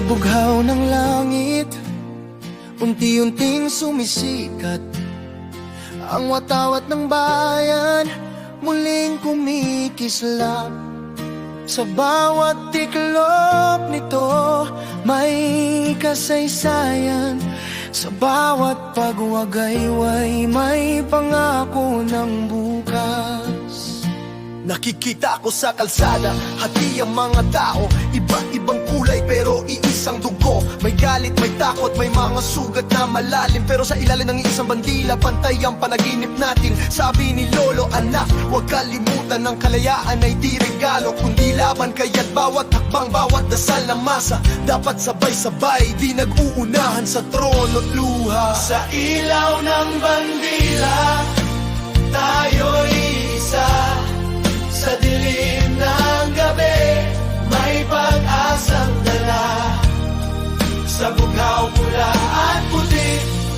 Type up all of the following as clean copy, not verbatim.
bughaw ng langit, unti-unting sumisikat ang watawat ng bayan, muling kumikislap. Sa bawat tiklop nito, may kasaysayan. Sa bawat pagwagayway, may pangako ng bukas. Nakikita ko sa kalsada, hati ang mga tao, iba't-ibang kulay pero iisang dugo. May galit, may takot, may mga sugat na malalim, pero sa ilalim ng isang bandila, pantay ang panaginip natin. Sabi ni Lolo, anak, huwag kalimutan, ng kalayaan ay di regalo, kundi laban. Kaya't bawat hakbang, bawat dasal ng masa, dapat sabay-sabay, di nag-uunahan sa trono't luha. Sa ilaw ng bandila, tayo'y isa. Sa dilim ng gabi, may pag-asang dala. Sa bughaw pula at puti,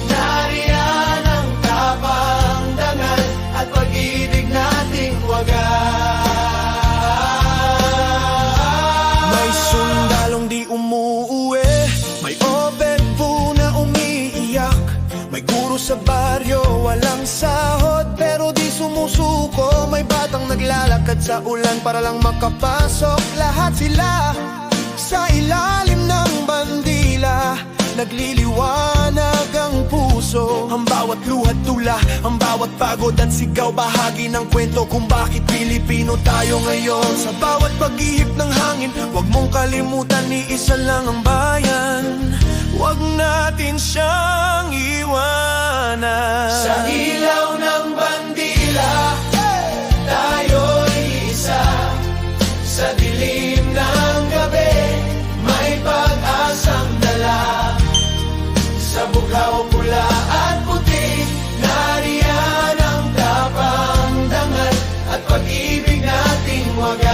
nariyan ang tapang dangal at pag-ibig nating wagas. May sundalong di umuuwi, may open po na umiiyak, may guro sa baryo, walang sahod pero di sumusuko. May batang naglalakad sa ulan para lang makapasok. Lahat sila sa ilalim ng bandila, nagliliwanag ang puso. Ang bawat luhat tula, ang bawat pagod at sigaw, bahagi ng kwento kung bakit Pilipino tayo ngayon. Sa bawat pag-ihip ng hangin, huwag mong kalimutan, ni isa lang ang bayan. Huwag natin siyang iwanan. Sa ilaw ng bandila, tayo'y isa. Sa dilim ng gabi, may pag-asang dala. Sa bughaw pula at puti, nariyan ang tapang dangal at pag-ibig nating wagas.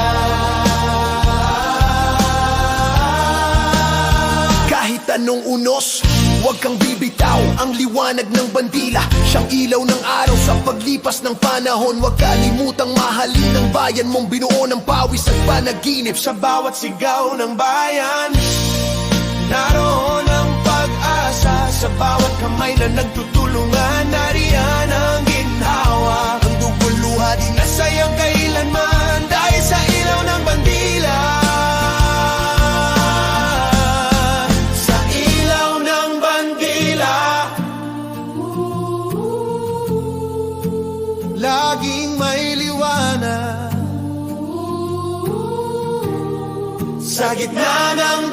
Kahit anong unos, huwag kang bibitaw. Ang liwanag ng bandila, siyang ilaw ng araw sa paglipas ng panahon. Huwag kalimutang mahalin ang bayan mong binuo ng pawis at panaginip. Sa bawat sigaw ng bayan, naroon ang pag-asa. Sa bawat kamay na nagtutulungan, nariyan ang ginhawa. Ang dugong luha di nasayang kailanman, dahil sa ilaw ng bandila. Sa ilaw ng bandila, Laging may liwanag sa gitna ng